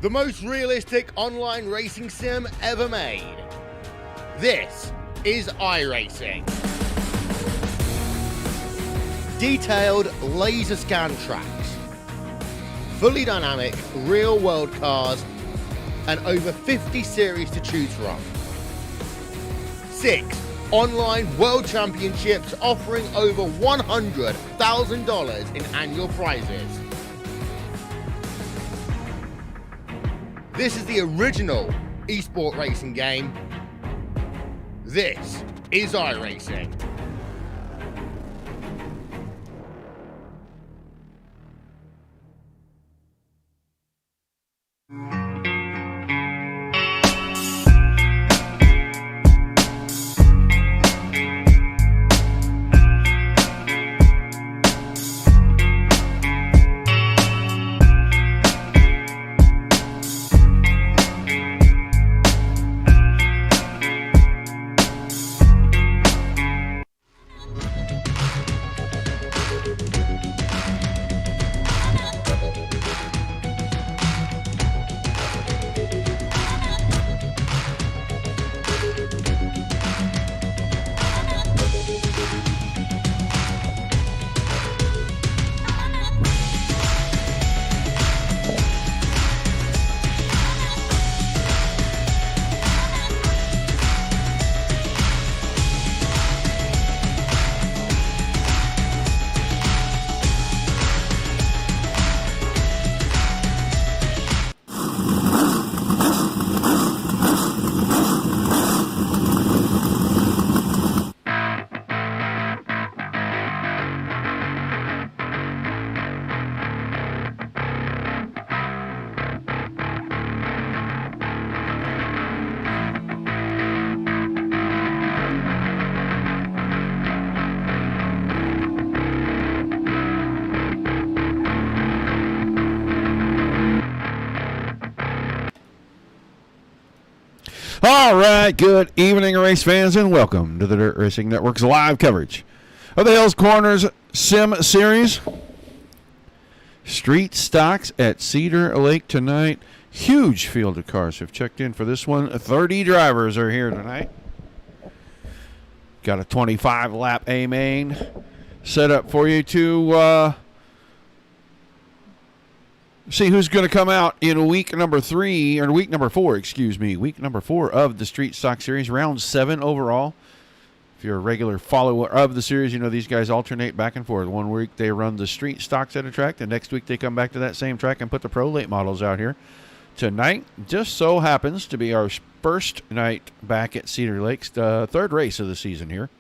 the most realistic online racing sim ever made. This is iRacing. Detailed laser scan tracks, fully dynamic real-world cars, and over 50 series to choose from. 6 online world championships offering over $100,000 in annual prizes. This is the original esport racing game. This is iRacing. All right, good evening, race fans, and welcome to the Dirt Racing Network's live coverage of the Hales Corners Sim Series. Street stocks at Cedar Lake tonight. Huge field of cars have checked in for this one. 30 drivers are here tonight. Got a 25-lap A-main set up for you to see who's going to come out in week number 4 of the Street Stock Series, round 7 overall. If you're a regular follower of the series, you know these guys alternate back and forth. One week they run the street stocks at a track, the next week they come back to that same track and put the pro late models out here. Tonight just so happens to be our first night back at Cedar Lakes, the third race of the season here.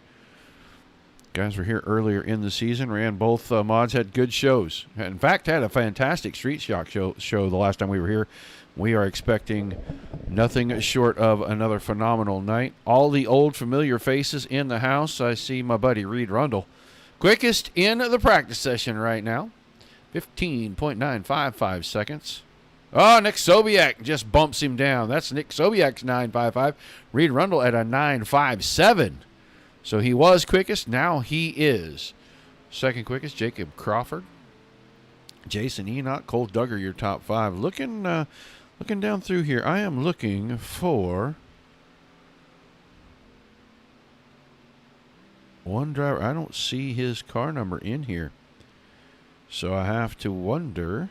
Guys were here earlier in the season, ran both mods, had good shows. In fact, had a fantastic Street Stock show the last time we were here. We are expecting nothing short of another phenomenal night. All the old familiar faces in the house. I see my buddy Reed Rundle, quickest in the practice session right now, 15.955 seconds. Oh, Nick Sobiak just bumps him down. That's Nick Sobiak's 9.55. Reed Rundle at a 9.57. So he was quickest. Now he is second quickest. Jacob Crawford, Jason Enoch, Cole Duggar, your top 5. Looking down through here, I am looking for one driver. I don't see his car number in here, so I have to wonder.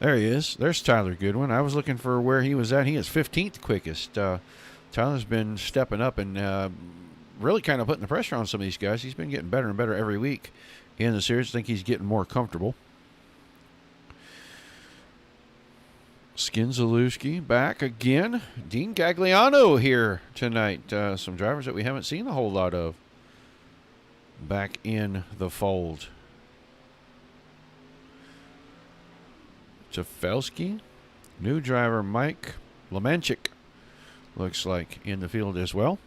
There he is. There's Tyler Goodwin. I was looking for where he was at. He is 15th quickest. Tyler's been stepping up and really kind of putting the pressure on some of these guys. He's been getting better and better every week in the series. I think he's getting more comfortable. Skinzalewski back again. Dean Gagliano here tonight. Some drivers that we haven't seen a whole lot of back in the fold. Jafelski. New driver Mike Lemanchik looks like in the field as well.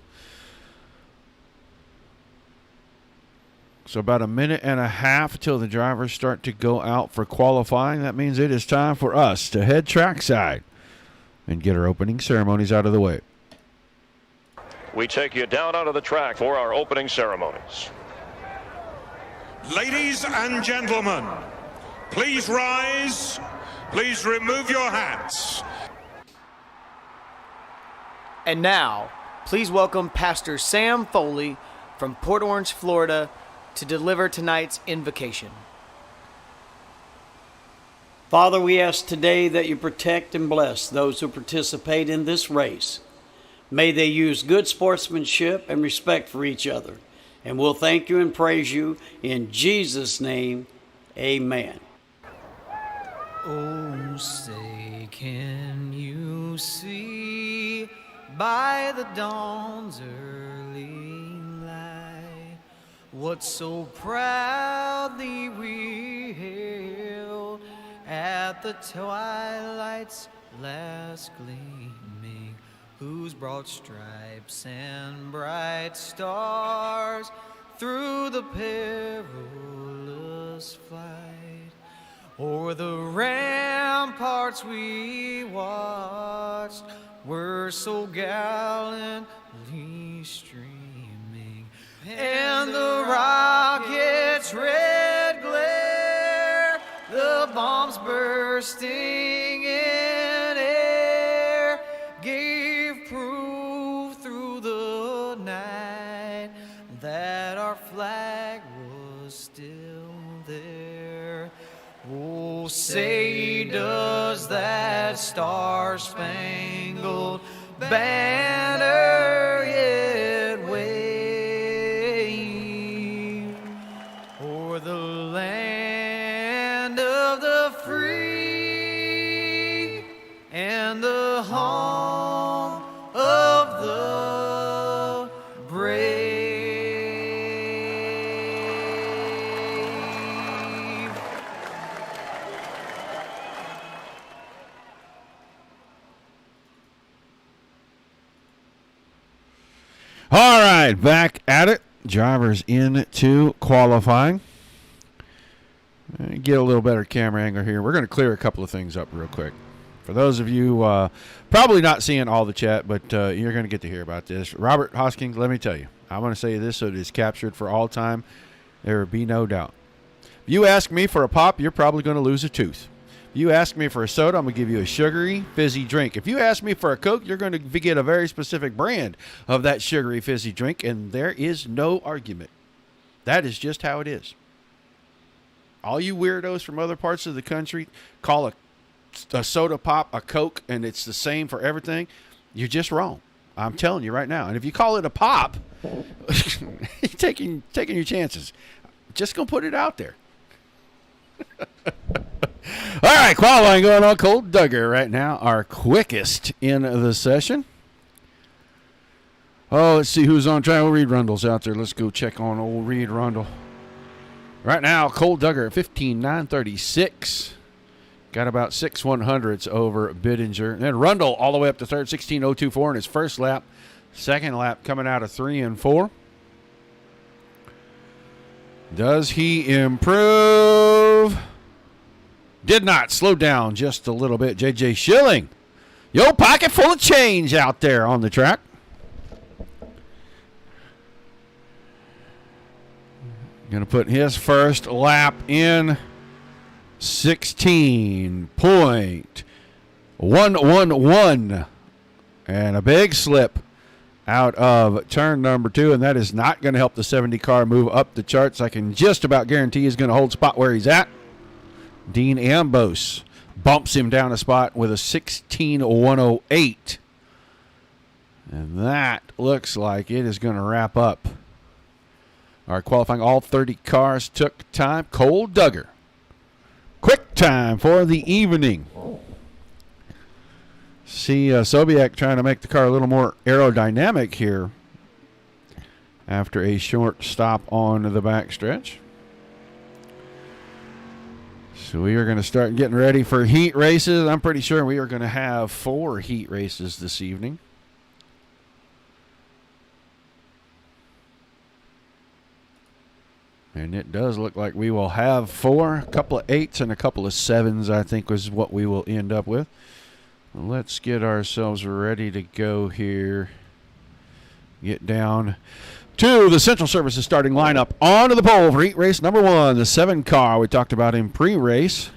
So about a minute and a half till the drivers start to go out for qualifying. That means it is time for us to head trackside and get our opening ceremonies out of the way. We take you down onto the track for our opening ceremonies. Ladies and gentlemen, Please rise. Please remove your hats. And now, please welcome Pastor Sam Foley from Port Orange, Florida, to deliver tonight's invocation. Father, we ask today that you protect and bless those who participate in this race. May they use good sportsmanship and respect for each other. And we'll thank you and praise you in Jesus' name. Amen. Oh, say, can you see by the dawn's early light what so proudly we hailed at the twilight's last gleaming, whose broad stripes and bright stars through the perilous flight o'er the ramparts we watched were so gallantly streaming, and the rocket's red glare, the bombs bursting in air, gave proof through the night that our flag was still there. Oh, say does that star-spangled banner yet wave o'er the land of the free and the home of the brave? All right, back at it. Drivers into qualifying. Get a little better camera angle here. We're going to clear a couple of things up real quick. For those of you probably not seeing all the chat, but you're going to get to hear about this. Robert Hoskins, let me tell you. I'm going to say this so it is captured for all time. There will be no doubt. If you ask me for a pop, you're probably going to lose a tooth. If you ask me for a soda, I'm going to give you a sugary, fizzy drink. If you ask me for a Coke, you're going to get a very specific brand of that sugary, fizzy drink, and there is no argument. That is just how it is. All you weirdos from other parts of the country call a soda pop a Coke, and it's the same for everything. You're just wrong. I'm telling you right now. And if you call it a pop, you're taking your chances. Just going to put it out there. All right, qualifying going on. Cole Duggar right now, our quickest in the session. Oh, let's see who's on trial. Reed Rundle's out there. Let's go check on old Reed Rundle. Right now, Cole Duggar at 15.936. Got about 6 100ths over Bittinger. And then Rundle all the way up to third, 16.024 in his first lap. Second lap coming out of 3 and 4. Does he improve? Did not. Slow down just a little bit. J.J. Schilling. Yo, pocket full of change out there on the track. Going to put his first lap in 16.111. And a big slip out of turn number 2, and that is not going to help the 70 car move up the charts. I can just about guarantee he's going to hold spot where he's at. Dean Ambos bumps him down a spot with a 16.108. And that looks like it is going to wrap up our qualifying. All 30 cars took time. Cole Duggar. Quick time for the evening. See Sobiek trying to make the car a little more aerodynamic here after a short stop on the backstretch. So we are going to start getting ready for heat races. I'm pretty sure we are going to have 4 heat races this evening. And it does look like we will have 4, a couple of 8s and a couple of 7s, I think was what we will end up with. Let's get ourselves ready to go here. Get down to the Central Services starting lineup. Onto the pole for heat race number 1, the 7 car. We talked about him pre-race.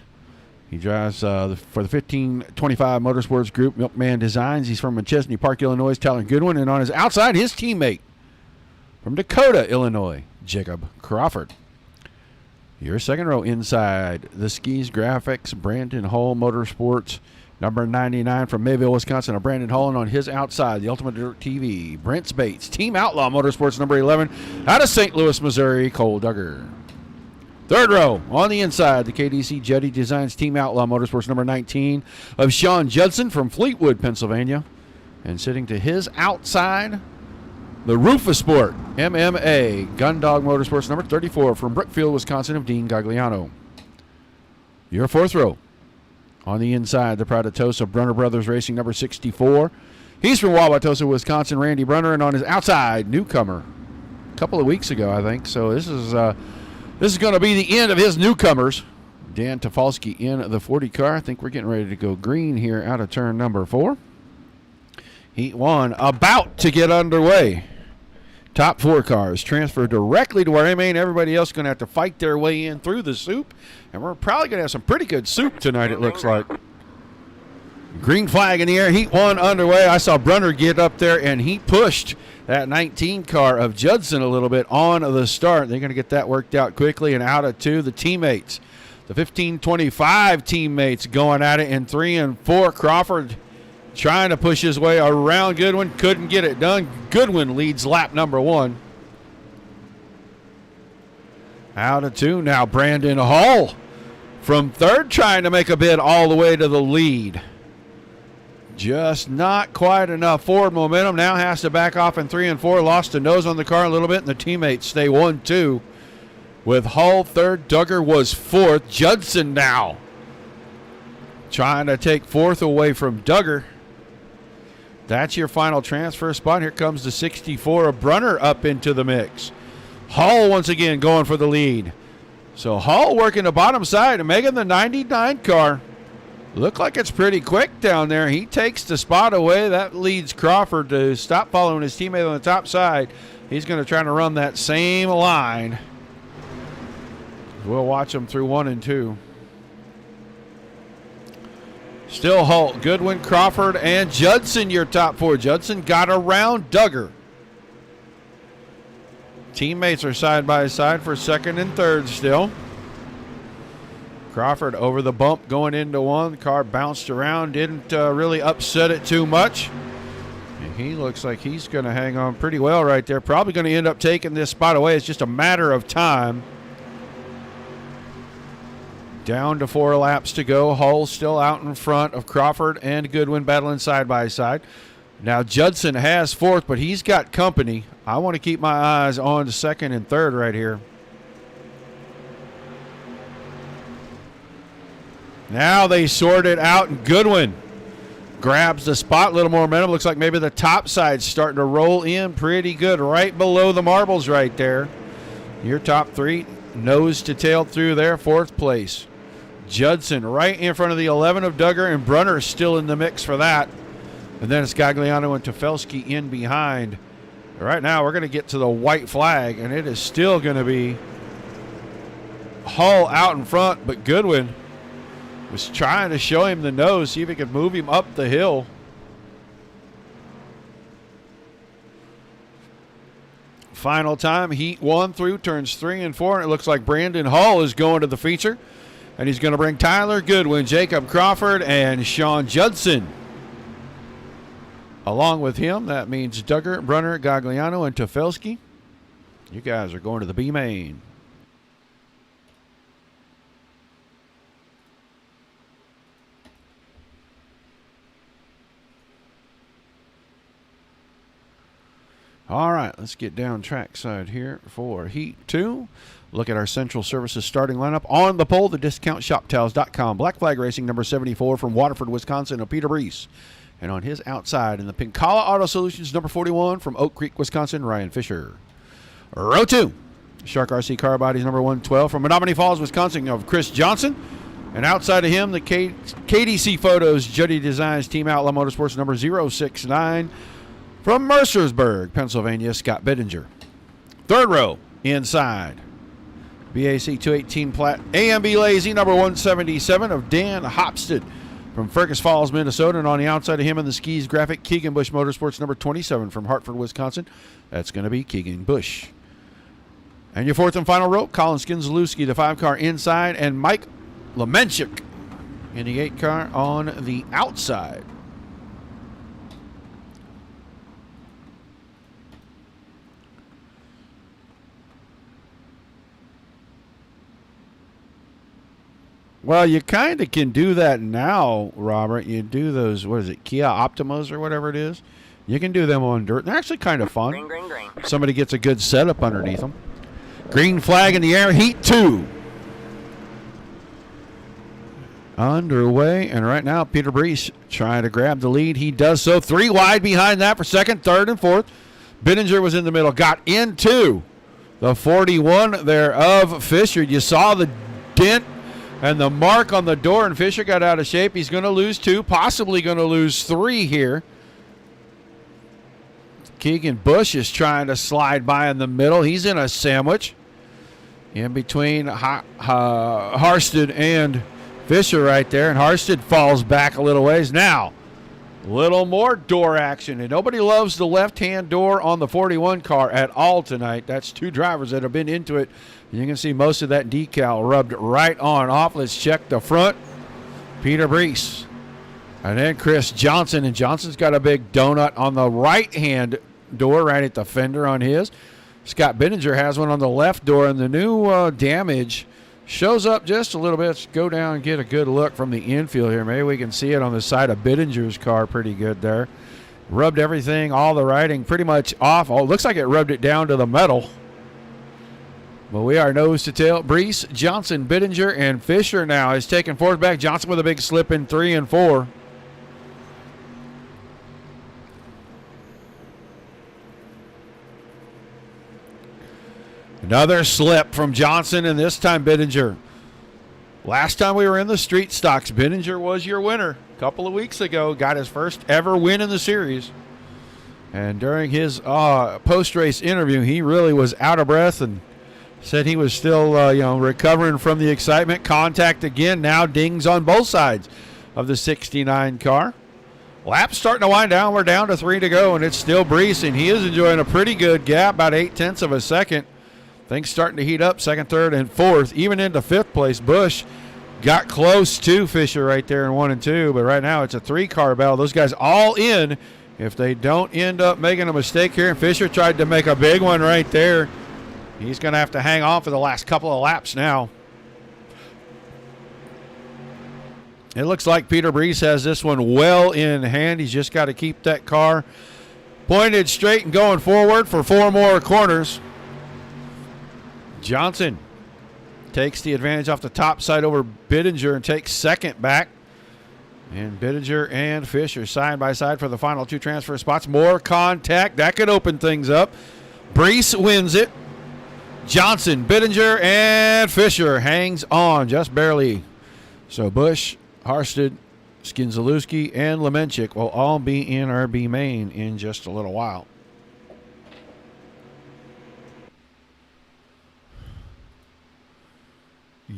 He drives for the 1525 Motorsports Group, Milkman Designs. He's from Chesney Park, Illinois, Tyler Goodwin. And on his outside, his teammate from Dakota, Illinois, Jacob Crawford. Your second row inside, the Skis Graphics, Brandon Hull Motorsports, number 99 from Mayville, Wisconsin, Brandon Hull. And on his outside, the Ultimate Dirt TV, Brent Spates, Team Outlaw Motorsports, number 11, out of St. Louis, Missouri, Cole Duggar. Third row, on the inside, the KDC Jetty Designs Team Outlaw Motorsports, number 19, of Sean Judson from Fleetwood, Pennsylvania. And sitting to his outside, the Rufus Sport MMA Gundog Motorsports, number 34, from Brookfield, Wisconsin, of Dean Gagliano. Your fourth row, on the inside, the Pride of Tosa Brunner Brothers Racing, number 64. He's from Wauwatosa, Wisconsin, Randy Brunner. And on his outside, newcomer, a couple of weeks ago, I think. So this is going to be the end of his newcomers. Dan Tafalski in the 40 car. I think we're getting ready to go green here out of turn number 4. Heat 1 about to get underway. Top 4 cars transfer directly to our main. Everybody else is going to have to fight their way in through the soup. And we're probably going to have some pretty good soup tonight, it looks like. Green flag in the air. Heat 1 underway. I saw Brunner get up there, and he pushed that 19 car of Judson a little bit on the start. They're going to get that worked out quickly. And out of 2, the teammates. The 1525 teammates going at it in 3 and 4. Crawford trying to push his way around Goodwin. Couldn't get it done. Goodwin leads lap number 1. Out of 2 now, Brandon Hull from 3rd, trying to make a bid all the way to the lead. Just not quite enough forward momentum. Now has to back off in 3 and 4. Lost a nose on the car a little bit, and the teammates stay 1-2. With Hull 3rd, Duggar was 4th. Judson now trying to take 4th away from Duggar. That's your final transfer spot. Here comes the 64 of Brunner up into the mix. Hull once again going for the lead. So Hull working the bottom side and making the 99 car look like it's pretty quick down there. He takes the spot away. That leads Crawford to stop following his teammate on the top side. He's going to try to run that same line. We'll watch him through 1 and 2. Still Hull, Goodwin, Crawford, and Judson, your top 4. Judson got around Duggar. Teammates are side by side for 2nd and 3rd still. Crawford over the bump going into 1. The car bounced around, didn't really upset it too much. And he looks like he's going to hang on pretty well right there. Probably going to end up taking this spot away. It's just a matter of time. Down to 4 laps to go. Hull still out in front of Crawford and Goodwin battling side by side. Now Judson has 4th, but he's got company. I want to keep my eyes on the 2nd and 3rd right here. Now they sort it out, and Goodwin grabs the spot. A little more momentum. Looks like maybe the top side's starting to roll in pretty good right below the marbles right there. Your top 3, nose to tail through there, 4th place. Judson right in front of the 11 of Duggar, and Brunner still in the mix for that. And then it's Gagliano and Tafelsky in behind. Right now we're going to get to the white flag, and it is still going to be Hull out in front, but Goodwin was trying to show him the nose, see if he could move him up the hill. Final time, Heat 1 through turns 3 and 4, and it looks like Brandon Hull is going to the feature. And he's going to bring Tyler Goodwin, Jacob Crawford, and Sean Judson along with him. That means Duggar, Brunner, Gagliano, and Tafelsky. You guys are going to the B main. All right, let's get down trackside here for Heat 2. Look at our Central Services starting lineup. On the pole, the DiscountShopTowels.com. Black Flag Racing, number 74 from Waterford, Wisconsin, of Peter Brees. And on his outside, in the Pincala Auto Solutions, number 41 from Oak Creek, Wisconsin, Ryan Fisher. Row 2, Shark RC Car Bodies, number 112 from Menominee Falls, Wisconsin, of Chris Johnson. And outside of him, the KDC Photos, Juddy Designs, Team Outlaw Motorsports, number 069 from Mercersburg, Pennsylvania, Scott Bittinger. Third row inside. BAC 218 Plat AMB Lazy, number 177 of Dan Hopstead from Fergus Falls, Minnesota. And on the outside of him in the skis graphic, Keegan Bush Motorsports, number 27 from Hartford, Wisconsin. That's going to be Keegan Bush. And your fourth and final row, Colin Skinzalewski, the 5-car inside, and Mike Lemenchik in the 8-car on the outside. Well, you kind of can do that now, Robert. You do those, what is it, Kia Optimas or whatever it is. You can do them on dirt. They're actually kind of fun. Green, green, green. Somebody gets a good setup underneath them. Green flag in the air, heat 2. Underway, and right now Peter Brees trying to grab the lead. He does so. 3 wide behind that for second, third, and fourth. Bittinger was in the middle, got into the 41 there of Fisher. You saw the dent and the mark on the door, and Fisher got out of shape. He's going to lose 2, possibly going to lose 3 here. Keegan Bush is trying to slide by in the middle. He's in a sandwich in between Harsted and Fisher right there, and Harsted falls back a little ways. Now, a little more door action, and nobody loves the left-hand door on the 41 car at all tonight. That's 2 drivers that have been into it. You can see most of that decal rubbed right on off. Let's check the front. Peter Brees. And then Chris Johnson. And Johnson's got a big donut on the right-hand door right at the fender on his. Scott Bittinger has one on the left door. And the new damage shows up just a little bit. Let's go down and get a good look from the infield here. Maybe we can see it on the side of Bittinger's car pretty good there. Rubbed everything, all the writing pretty much off. Oh, it looks like it rubbed it down to the metal. But we are nose to tail. Brees, Johnson, Bittinger, and Fisher now is taking fourth back. Johnson with a big slip in 3 and 4. Another slip from Johnson, and this time Bittinger. Last time we were in the street stocks, Bittinger was your winner a couple of weeks ago. Got his first ever win in the series. And during his post-race interview, he really was out of breath and said he was still, recovering from the excitement. Contact again. Now dings on both sides of the 69 car. Lap's starting to wind down. We're down to 3 to go, and it's still Brees, and he is enjoying a pretty good gap, about 0.8 of a second. Things starting to heat up, second, third, and fourth, even into 5th place. Bush got close to Fisher right there in 1 and 2, but right now it's a 3-car battle. Those guys all in if they don't end up making a mistake here, and Fisher tried to make a big one right there. He's going to have to hang on for the last couple of laps now. It looks like Peter Brees has this one well in hand. He's just got to keep that car pointed straight and going forward for 4 more corners. Johnson takes the advantage off the top side over Bittinger and takes second back. And Bittinger and Fisher side by side for the final 2 transfer spots. More contact. That could open things up. Brees wins it. Johnson, Bittinger, and Fisher hangs on just barely. So Bush, Harsted, Skinzalewski, and Lemenchik will all be in our B main in just a little while.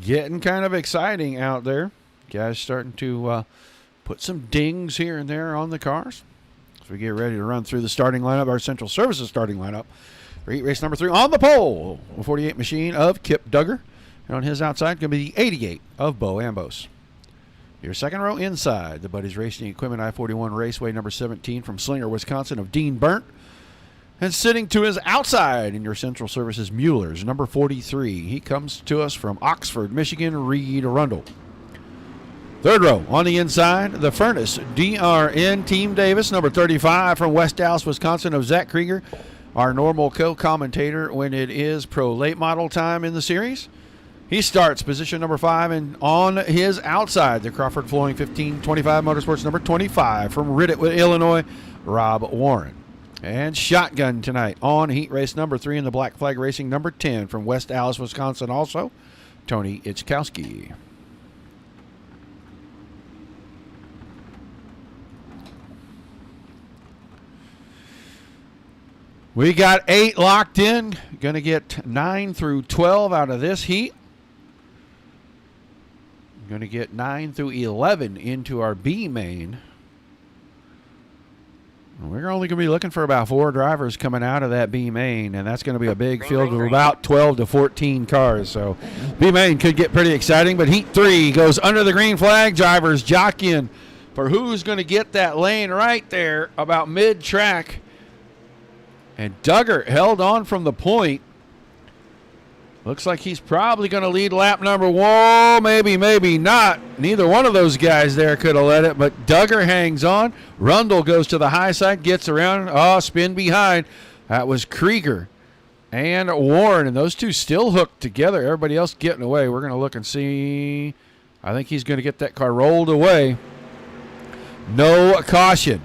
Getting kind of exciting out there. Guys starting to put some dings here and there on the cars. As we get ready to run through the starting lineup, our Central Services starting lineup. For heat race number 3 on the pole, the 48 machine of Kip Duggar. And on his outside, going to be the 88 of Bo Ambos. Your second row inside, the Buddies Racing Equipment I-41 Raceway number 17 from Slinger, Wisconsin of Dean Burnt. And sitting to his outside in your Central Services Mueller's number 43. He comes to us from Oxford, Michigan, Reed Arundel. Third row on the inside, the Furnace DRN Team Davis, number 35 from West Dallas, Wisconsin of Zach Krieger. Our normal co-commentator when it is pro late model time in the series. He starts position number 5, and on his outside, the Crawford Flooring 1525 Motorsports number 25 from Riddick, Illinois, Rob Warren. And shotgun tonight on heat race number 3 in the Black Flag Racing number 10 from West Allis, Wisconsin also, Tony Ichkowski. We got 8 locked in. Going to get 9 through 12 out of this heat. Going to get 9 through 11 into our B main. We're only going to be looking for about 4 drivers coming out of that B main, and that's going to be a big field of about 12 to 14 cars. So B main could get pretty exciting, but heat 3 goes under the green flag. Drivers jockeying for who's going to get that lane right there about mid-track. And Duggar held on from the point. Looks like he's probably going to lead lap number 1. Maybe not. Neither one of those guys there could have led it, but Duggar hangs on. Rundle goes to the high side, gets around. Spin behind. That was Krieger and Warren, and those two still hooked together. Everybody else getting away. We're going to look and see. I think he's going to get that car rolled away. No caution.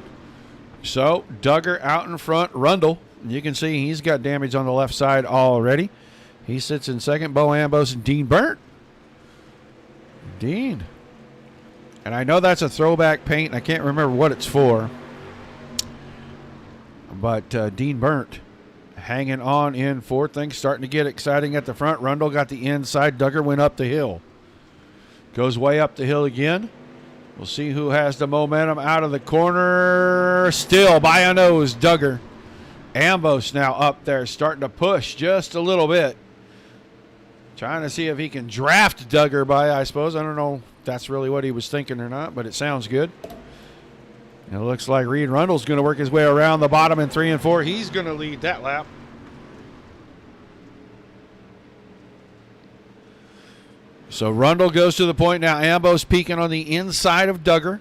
So Duggar out in front. Rundle, you can see he's got damage on the left side already. He sits in second. Bo Ambos and Dean Burnt. Dean. And I know that's a throwback paint. I can't remember what it's for. But Dean Burnt hanging on in fourth. Things starting to get exciting at the front. Rundle got the inside. Duggar went up the hill. Goes way up the hill again. We'll see who has the momentum out of the corner. Still by a nose, Duggar. Ambos now up there starting to push just a little bit. Trying to see if he can draft Duggar by, I suppose. I don't know if that's really what he was thinking or not, but it sounds good. And it looks like Reed Rundle's going to work his way around the bottom in 3 and 4. He's going to lead that lap. So Rundle goes to the point now. Ambos peeking on the inside of Duggar.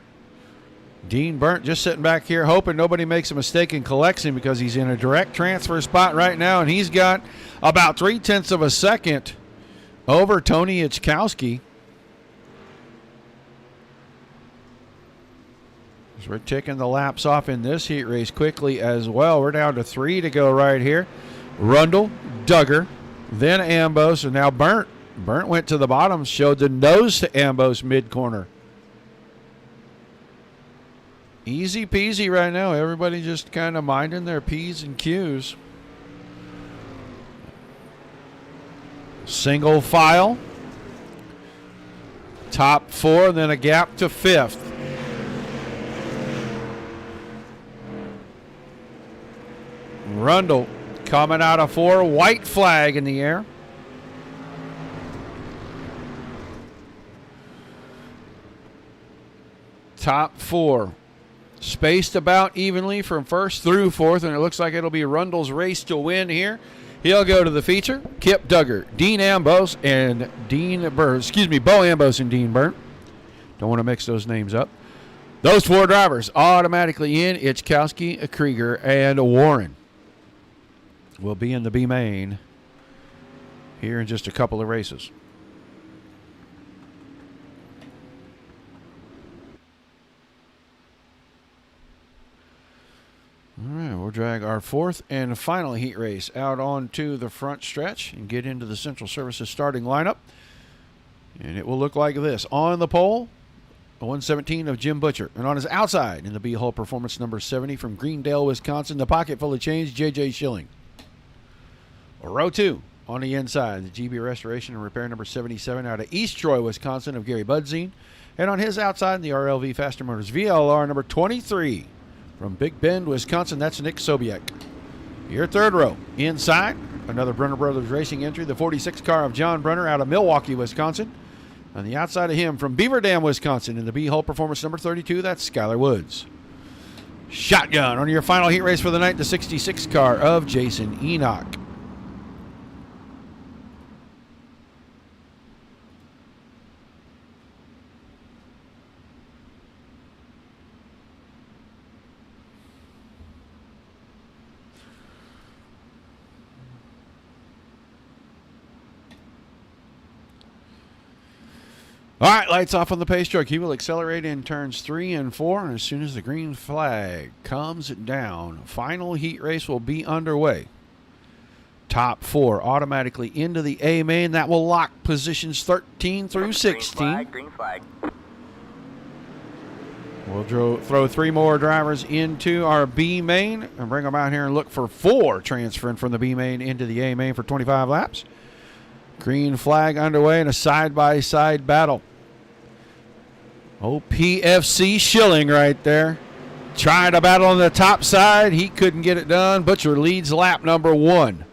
Dean Burnt just sitting back here hoping nobody makes a mistake and collects him because he's in a direct transfer spot right now, and he's got about 0.3 of a second over Tony Ichkowski. So we're ticking the laps off in this heat race quickly as well. We're down to 3 to go right here. Rundle, Duggar, then Ambos, and now Burnt. Burnt went to the bottom, showed the nose to Ambos mid-corner. Easy peasy right now. Everybody just kind of minding their P's and Q's. Single file. Top 4, then a gap to 5th. Rundle coming out of 4. White flag in the air. Top 4. Spaced about evenly from 1st through 4th, and it looks like it'll be Rundle's race to win here. He'll go to the feature. Kip Duggar, Dean Ambos, and Bo Ambos and Dean Burnt. Don't want to mix those names up. Those 4 drivers automatically in. Ichkowski, Krieger, and Warren will be in the B main here in just a couple of races. All right, we'll drag our 4th and final heat race out onto the front stretch and get into the Central Services starting lineup. And it will look like this. On the pole, 117 of Jim Butcher. And on his outside in the B-Hull Performance number 70 from Greendale, Wisconsin, the pocket full of change, J.J. Schilling. Row 2 on the inside, the GB Restoration and Repair number 77 out of East Troy, Wisconsin, of Gary Budzine. And on his outside, the RLV Faster Motors VLR number 23 from Big Bend, Wisconsin, that's Nick Sobiek. Your 3rd row, inside, another Brunner Brothers Racing entry, the 46 car of John Brunner out of Milwaukee, Wisconsin. On the outside of him, from Beaver Dam, Wisconsin, in the B-Hull Performance number 32, that's Skylar Woods. Shotgun on your final heat race for the night, the 66 car of Jason Enoch. All right, lights off on the pace truck. He will accelerate in turns 3 and 4. And as soon as the green flag comes down, final heat race will be underway. Top 4 automatically into the A main. That will lock positions 13 through 16. Green flag. We'll throw 3 more drivers into our B main and bring them out here and look for 4 transferring from the B main into the A main for 25 laps. Green flag underway in a side-by-side battle. PFC Schilling right there. Trying to battle on the top side. He couldn't get it done. Butcher leads lap number 1.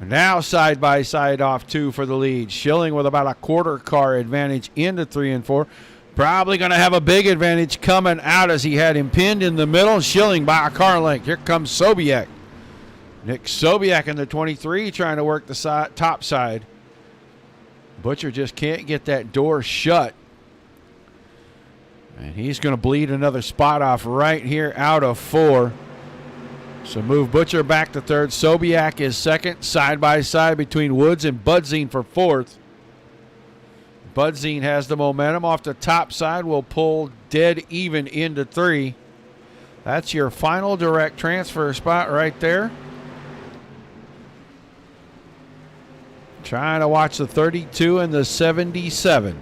Now side-by-side off 2 for the lead. Schilling with about a quarter car advantage into 3 and 4. Probably going to have a big advantage coming out as he had him pinned in the middle. Schilling by a car length. Here comes Sobiek. Nick Sobiek in the 23 trying to work the top side. Butcher just can't get that door shut. And he's going to bleed another spot off right here out of 4. So move Butcher back to 3rd. Sobiek is 2nd, side by side between Woods and Budzine for 4th. Budzine has the momentum off the top side. Will pull dead even into 3. That's your final direct transfer spot right there. Trying to watch the 32 and the 77.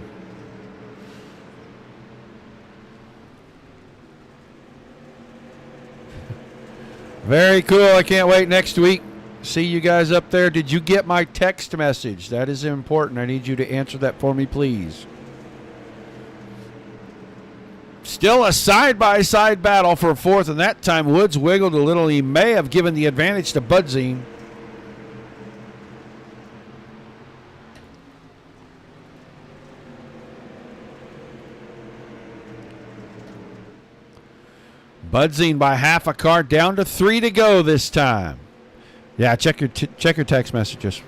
Very cool. I can't wait next week. See you guys up there. Did you get my text message? That is important. I need you to answer that for me, please. Still a side-by-side battle for 4th, and that time Woods wiggled a little. He may have given the advantage to Budzine. Budzine by half a car, down to 3 to go this time. Yeah, check your text messages.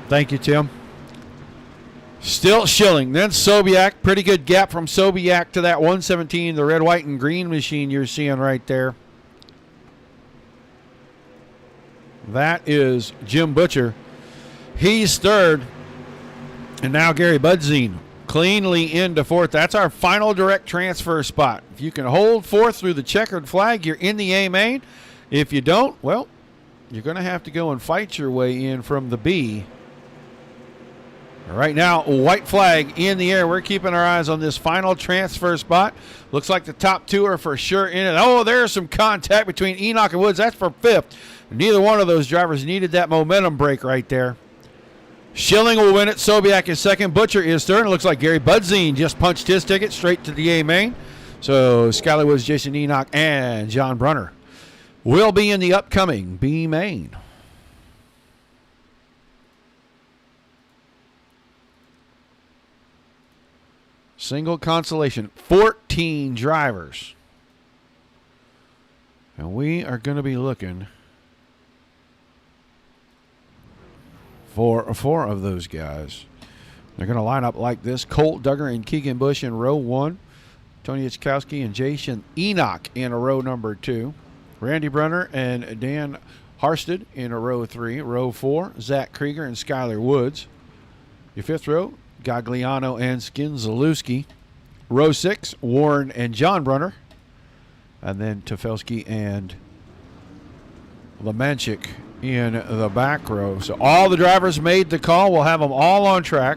Thank you, Tim. Still Schilling, then Sobiek. Pretty good gap from Sobiek to that 117, the red, white, and green machine you're seeing right there. That is Jim Butcher. He's 3rd. And now Gary Budzine cleanly into 4th. That's our final direct transfer spot. If you can hold 4th through the checkered flag, you're in the A main. If you don't, well, you're going to have to go and fight your way in from the B. Right now, white flag in the air. We're keeping our eyes on this final transfer spot. Looks like the top 2 are for sure in it. Oh, there's some contact between Enoch and Woods. That's for 5th. Neither one of those drivers needed that momentum break right there. Schilling will win it. Sobiek is 2nd. Butcher is 3rd. It looks like Gary Budzine just punched his ticket straight to the A main. So Skyler Woods, Jason Enoch, and John Brunner will be in the upcoming B main. Single consolation, 14 drivers. And we are going to be looking for 4 of those guys. They're going to line up like this. Colt Duggar and Keegan Bush in row 1. Tony Ichkowski and Jason Enoch in a row number 2. Randy Brunner and Dan Harsted in a row 3. Row 4, Zach Krieger and Skyler Woods. Your 5th row, Gagliano and Skinzalewski. Row 6, Warren and John Brunner. And then Tofelsky and Lemanchik in the back row. So all the drivers made the call. We'll have them all on track.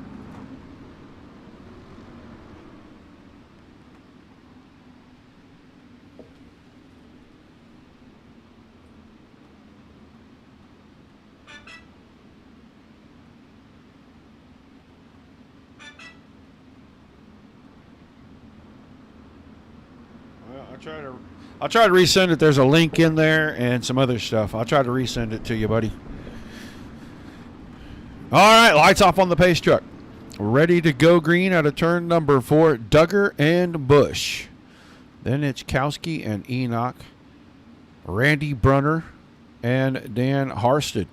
I'll try to resend it. There's a link in there and some other stuff. I'll try to resend it to you, buddy. All right, lights off on the pace truck. Ready to go green out of turn number 4, Duggar and Bush. Then it's Kowski and Enoch, Randy Brunner, and Dan Harsted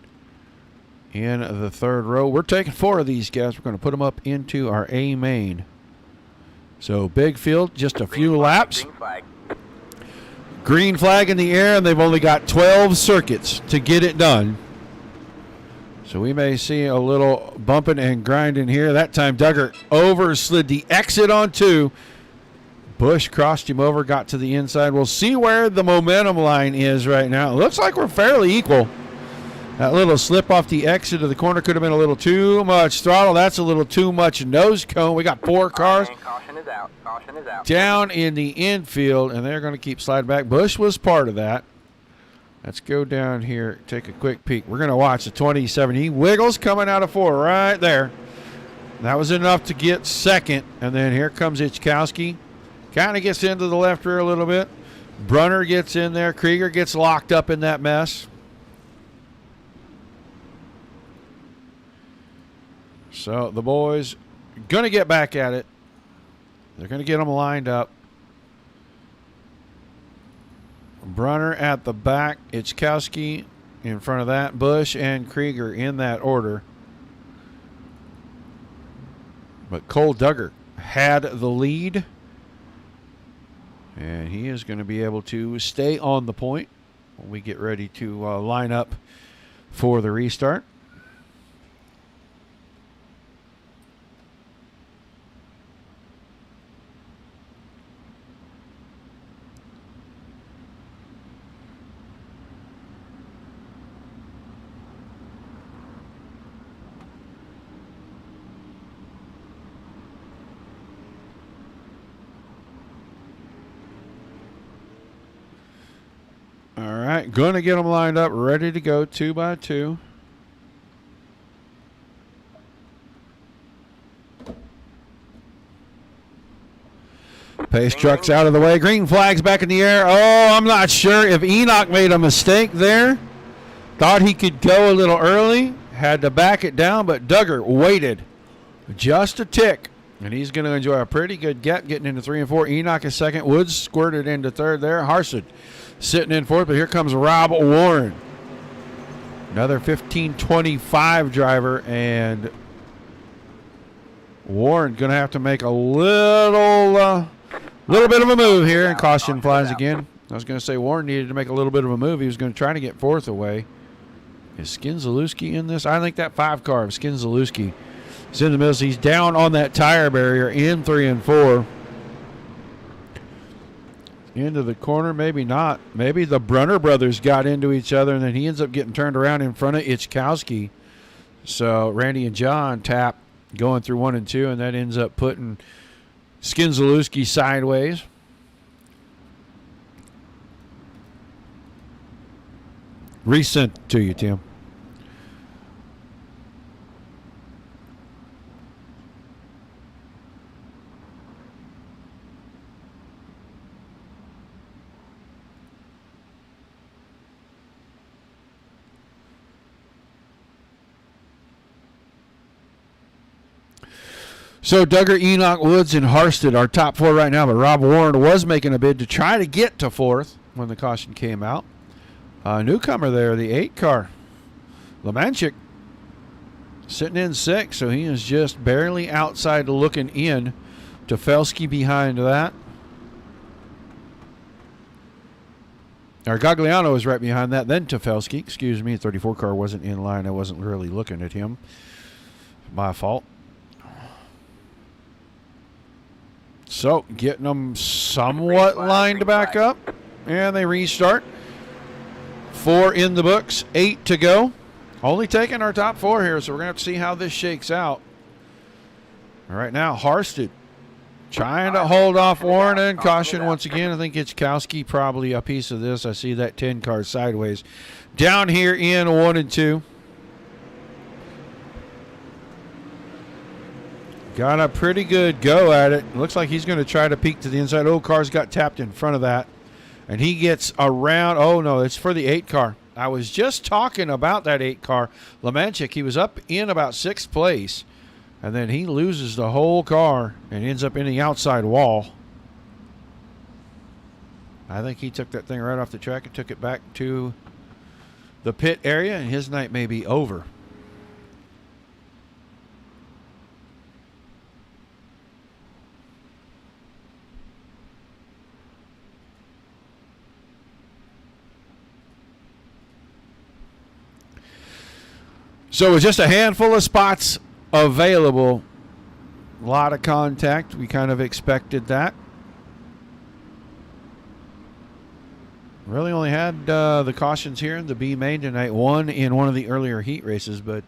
in the 3rd row. We're taking 4 of these guys. We're going to put them up into our A main. So big field, just a few laps. Green flag in the air, and they've only got 12 circuits to get it done. So we may see a little bumping and grinding here. That time Duggar overslid the exit on 2. Bush crossed him over, got to the inside. We'll see where the momentum line is right now. It looks like we're fairly equal. That little slip off the exit of the corner could have been a little too much throttle. That's a little too much nose cone. We got 4 cars Caution is out. Caution is out. down in the infield, and they're going to keep sliding back. Busch was part of that. Let's go down here, take a quick peek. We're going to watch the 27. He wiggles coming out of 4 right there. That was enough to get second, and then here comes Ichkowski. Kind of gets into the left rear a little bit. Brunner gets in there. Krieger gets locked up in that mess. So the boys going to get back at it. They're going to get them lined up. Brunner at the back. Ichkowski in front of that. Busch and Krieger in that order. But Cole Duggar had the lead. And he is going to be able to stay on the point when we get ready to line up for the restart. All right, going to get them lined up, ready to go 2 by 2. Pace truck's out of the way. Green flag's back in the air. Oh, I'm not sure if Enoch made a mistake there. Thought he could go a little early. Had to back it down, but Duggar waited just a tick. And he's going to enjoy a pretty good gap getting into 3 and 4. Enoch is second. Woods squirted into third there. Harsted sitting in fourth, but here comes Rob Warren. Another 1525 driver, and Warren going to have to make a little bit of a move here, and caution flies again. I was going to say Warren needed to make a little bit of a move. He was going to try to get fourth away. Is Skinzalewski in this? I think that 5 car of Skinzalewski is in the middle. He's down on that tire barrier in 3 and 4. Into the corner, maybe not. Maybe the Brunner brothers got into each other, and then he ends up getting turned around in front of Ichkowski. So Randy and John tap going through 1 and 2, and that ends up putting Skinzalewski sideways. Resent to you, Tim. So Duggar, Enoch, Woods, and Harsted are top 4 right now, but Rob Warren was making a bid to try to get to 4th when the caution came out. Newcomer there, the 8 car. Lemanchik sitting in 6th, so he is just barely outside looking in. Tefelsky behind that. Or Gagliano is right behind that, then Tefelsky. Excuse me, 34 car wasn't in line. I wasn't really looking at him. My fault. So getting them somewhat lined back up, and they restart. 4 in the books, 8 to go. Only taking our top 4 here, so we're going to have to see how this shakes out. All right, now Harsted trying to hold off Warren, and caution once again. I think Ichkowski probably a piece of this. I see that 10 car sideways. Down here in 1 and 2. Got a pretty good go at it. Looks like he's going to try to peek to the inside. Oh, car's got tapped in front of that. And he gets around. Oh, no, it's for the 8 car. I was just talking about that 8 car. Lemanchik, he was up in about 6th place. And then he loses the whole car and ends up in the outside wall. I think he took that thing right off the track and took it back to the pit area, and his night may be over. So with just a handful of spots available, a lot of contact. We kind of expected that. Really only had the cautions here in the B main tonight. One in one of the earlier heat races, but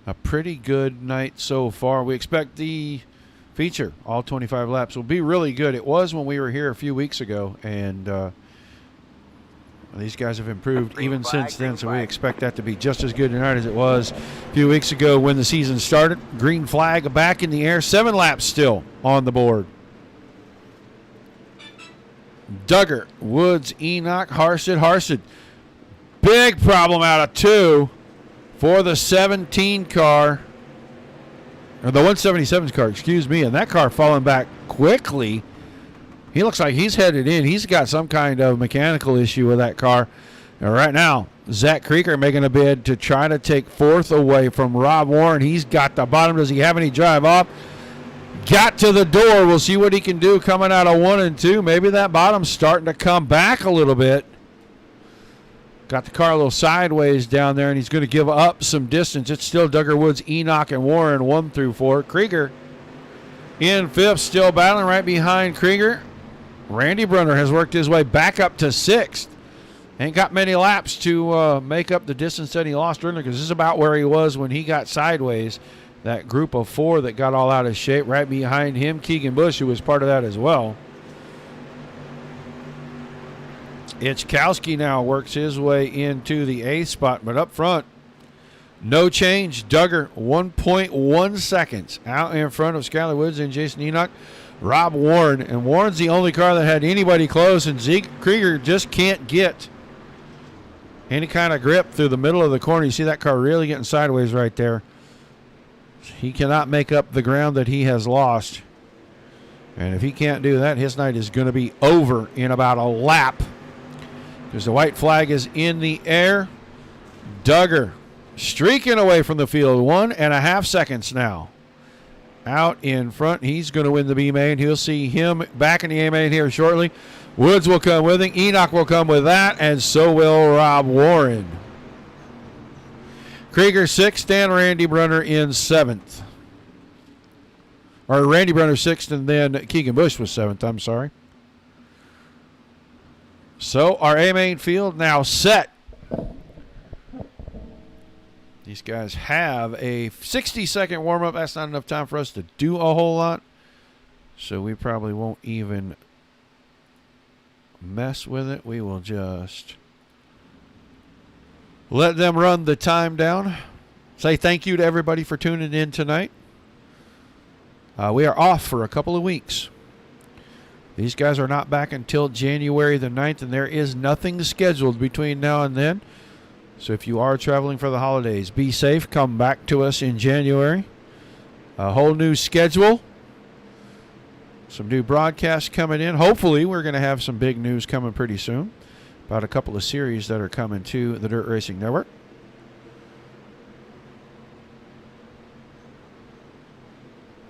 a pretty good night so far. We expect the feature, all 25 laps, will be really good. It was when we were here a few weeks ago, and these guys have improved even since then, so we expect that to be just as good tonight as it was a few weeks ago when the season started. Green flag back in the air. 7 laps still on the board. Duggar, Woods, Enoch, Harsted. Big problem out of 2 for the 17 car. Or the 177's car, excuse me. And that car falling back quickly. He looks like he's headed in. He's got some kind of mechanical issue with that car. And right now, Zach Krieger making a bid to try to take 4th away from Rob Warren. He's got the bottom. Does he have any drive off? Got to the door. We'll see what he can do coming out of 1 and 2. Maybe that bottom's starting to come back a little bit. Got the car a little sideways down there, and he's going to give up some distance. It's still Duggar, Woods, Enoch, and Warren 1 through 4. Krieger in 5th, still battling right behind Krieger. Randy Brunner has worked his way back up to 6th. Ain't got many laps to make up the distance that he lost earlier, because this is about where he was when he got sideways. That group of 4 that got all out of shape. Right behind him, Keegan Bush, who was part of that as well. Ichkowski now works his way into the 8th spot, but up front, no change. Duggar, 1.1 seconds out in front of Skylar Woods and Jason Enoch. Rob Warren, and Warren's the only car that had anybody close, and Zeke Krieger just can't get any kind of grip through the middle of the corner. You see that car really getting sideways right there. He cannot make up the ground that he has lost. And if he can't do that, his night is going to be over in about a lap, because the white flag is in the air. Duggar streaking away from the field, 1.5 seconds now. Out in front, he's going to win the B main. He'll see him back in the A main here shortly. Woods will come with him. Enoch will come with that, and so will Rob Warren. Krieger 6th and Randy Brunner in 7th. Or Randy Brunner 6th, and then Keegan Bush was 7th. I'm sorry. So our A main field now set. These guys have a 60-second warm-up. That's not enough time for us to do a whole lot, so we probably won't even mess with it. We will just let them run the time down. Say thank you to everybody for tuning in tonight. We are off for a couple of weeks. These guys are not back until January the 9th, and there is nothing scheduled between now and then. So if you are traveling for the holidays, be safe. Come back to us in January. A whole new schedule. Some new broadcasts coming in. Hopefully, we're going to have some big news coming pretty soon about a couple of series that are coming to the Dirt Racing Network.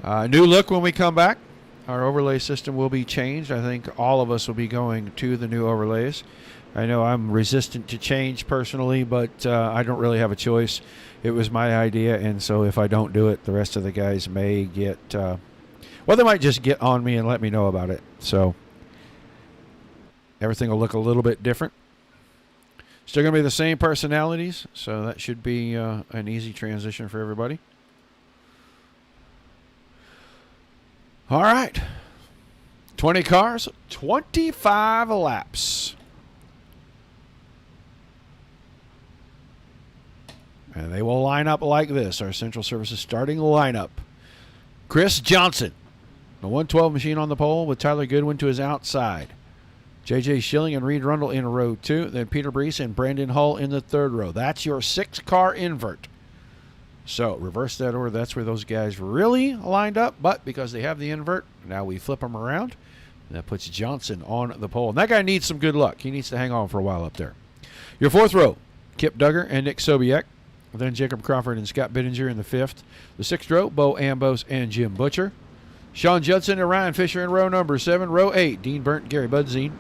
New look when we come back. Our overlay system will be changed. I think all of us will be going to the new overlays. I know I'm resistant to change personally, but I don't really have a choice. It was my idea, and so if I don't do it, the rest of the guys may get... well, they might just get on me and let me know about it. So everything will look a little bit different. Still going to be the same personalities, so that should be an easy transition for everybody. All right. 20 cars, 25 laps. And they will line up like this. Our Central Services starting lineup. Chris Johnson, the 112 machine on the pole with Tyler Goodwin to his outside. J.J. Schilling and Reed Rundle in row 2. Then Peter Brees and Brandon Hull in the 3rd row. That's your 6-car invert. So reverse that order. That's where those guys really lined up. But because they have the invert, now we flip them around. And that puts Johnson on the pole. And that guy needs some good luck. He needs to hang on for a while up there. Your 4th row, Kip Duggar and Nick Sobiek. Then Jacob Crawford and Scott Bittinger in the 5th. The 6th row, Bo Ambos and Jim Butcher. Sean Judson and Ryan Fisher in row number 7. Row 8, Dean Burnt, Gary Budzine.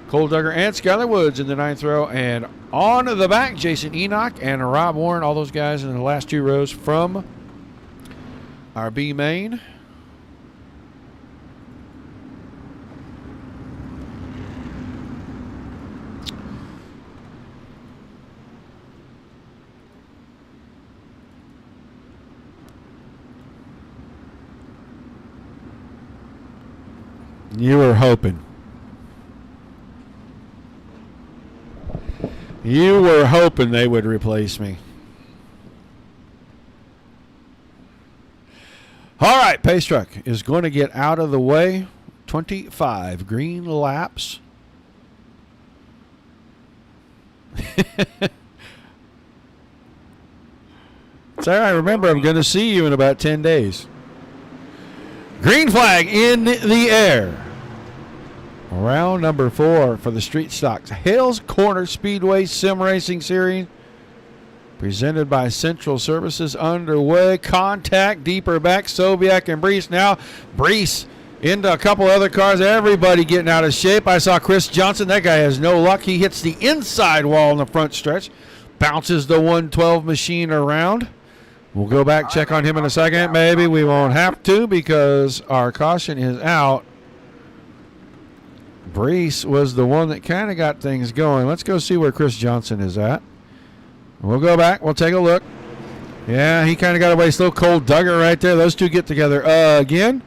Cole Duggar and Skylar Woods in the 9th row. And on the back, Jason Enoch and Rob Warren, all those guys in the last 2 rows from our B main. You were hoping. You were hoping they would replace me. All right, pace truck is going to get out of the way. 25 green laps. Sarah, I remember I'm going to see you in about 10 days. Green flag in the air. Round number 4 for the Street Stocks Hales Corner Speedway Sim Racing Series. Presented by Central Services underway. Contact deeper back. Sobiak and Brees. Now Brees into a couple other cars. Everybody getting out of shape. I saw Chris Johnson. That guy has no luck. He hits the inside wall in the front stretch. Bounces the 112 machine around. We'll go back, check on him in a second. Maybe we won't have to because our caution is out. Brees was the one that kind of got things going. Let's go see where Chris Johnson is at. We'll go back. We'll take a look. Yeah, he kind of got away slow. Cole Duggar right there. Those two get together again.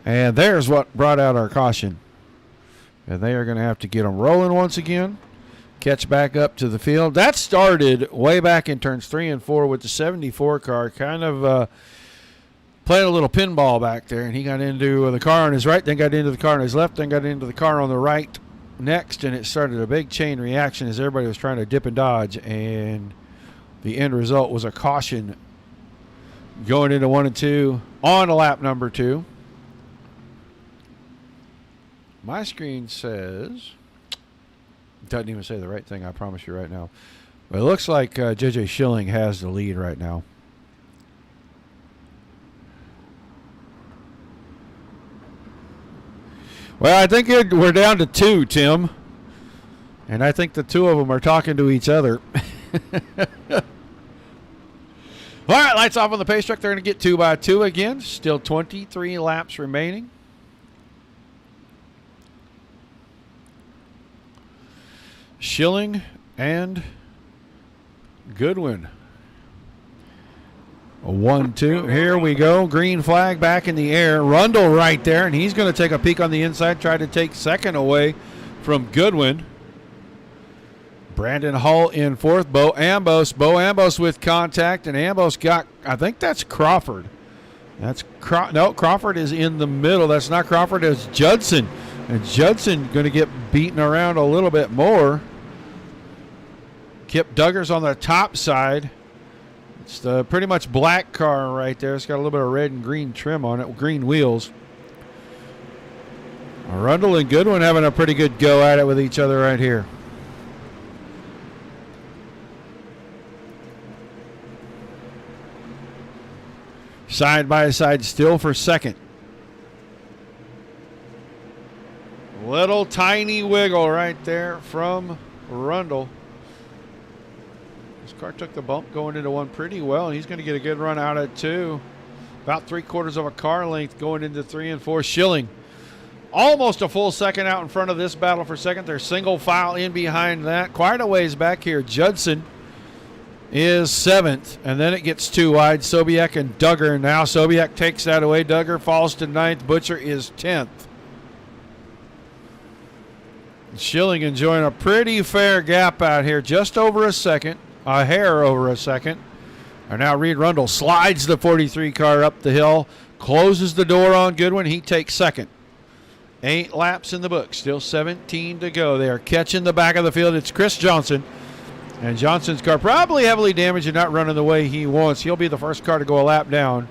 And there's what brought out our caution. And they are going to have to get them rolling once again. Catch back up to the field. That started way back in turns 3 and 4 with the 74 car. Kind of playing a little pinball back there. And he got into the car on his right, then got into the car on his left, then got into the car on the right next. And it started a big chain reaction as everybody was trying to dip and dodge. And the end result was a caution going into 1 and 2 on lap number 2. My screen says, doesn't even say the right thing, I promise you right now. But it looks like J.J. Schilling has the lead right now. Well, I think we're down to 2, Tim. And I think the 2 of them are talking to each other. All right, lights off on the pace truck. They're going to get 2 by 2 again. Still 23 laps remaining. Schilling and Goodwin. A 1-2. Here we go. Green flag back in the air. Rundle right there, and he's going to take a peek on the inside, try to take second away from Goodwin. Brandon Hull in fourth. Bo Ambos with contact, and Ambos got, I think that's Crawford. No, Crawford is in the middle. That's not Crawford, it's Judson. And Judson going to get beaten around a little bit more. Kip Duggar's on the top side. It's the pretty much black car right there. It's got a little bit of red and green trim on it, green wheels. Rundle and Goodwin having a pretty good go at it with each other right here. Side by side still for second. Little tiny wiggle right there from Rundle. This car took the bump going into 1 pretty well, and he's going to get a good run out at 2. About 3/4 of a car length going into 3 and 4. Schilling almost a full second out in front of this battle for second. They're single file in behind that. Quite a ways back here. Judson is 7th, and then it gets 2 wide. Sobiak and Duggar. Now Sobiak takes that away. Duggar falls to 9th. Butcher is 10th. Schilling enjoying a pretty fair gap out here, just over a second, a hair over a second. And now Reed Rundle slides the 43 car up the hill, closes the door on Goodwin. He takes second. 8 laps in the book, still 17 to go. They are catching the back of the field. It's Chris Johnson. And Johnson's car probably heavily damaged and not running the way he wants. He'll be the first car to go a lap down.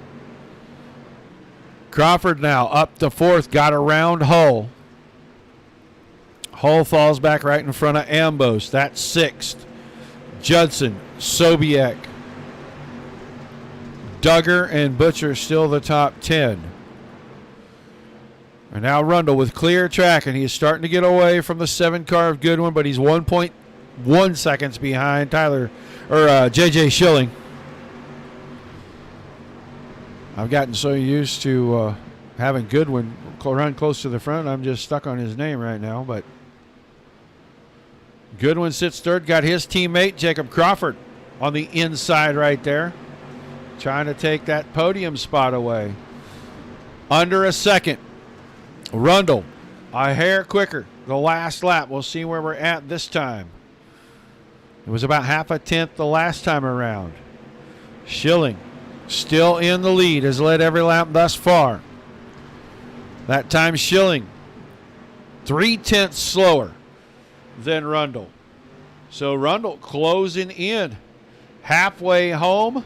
Crawford now up to 4th, got around Hull. Hull falls back right in front of Ambos. That's 6th. Judson, Sobiek, Duggar, and Butcher still the top 10. And now Rundle with clear track, and he's starting to get away from the 7 car of Goodwin, but he's 1.1 seconds behind J.J. Schilling. I've gotten so used to having Goodwin run close to the front, I'm just stuck on his name right now, but Goodwin sits 3rd, got his teammate Jacob Crawford on the inside right there, trying to take that podium spot away. Under a second. Rundle, a hair quicker. The last lap. We'll see where we're at this time. It was about half a tenth the last time around. Schilling, still in the lead, has led every lap thus far. That time Schilling, 0.3 slower than Rundle. So Rundle closing in. Halfway home.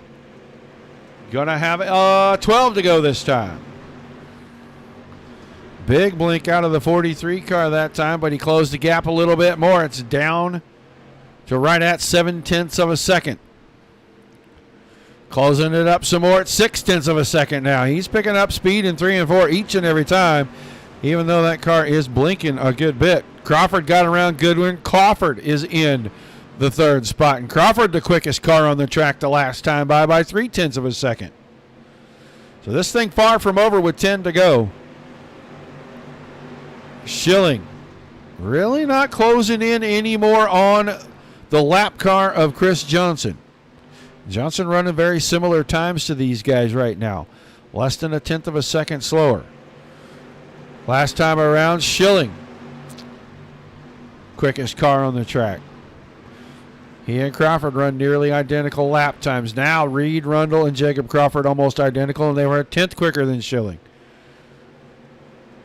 Gonna have 12 to go this time. Big blink out of the 43 car that time, but he closed the gap a little bit more. It's down to right at 0.7 of a second. Closing it up some more at 0.6 of a second now. He's picking up speed in 3 and 4 each and every time, even though that car is blinking a good bit. Crawford got around Goodwin. Crawford is in the third spot. And Crawford, the quickest car on the track the last time by 0.3 of a second. So this thing far from over with 10 to go. Schilling really not closing in anymore on the lap car of Chris Johnson. Johnson running very similar times to these guys right now. Less than 1/10 of a second slower. Last time around, Schilling, quickest car on the track. He and Crawford run nearly identical lap times. Now Reed, Rundle, and Jacob Crawford almost identical, and they were 1/10 quicker than Schilling.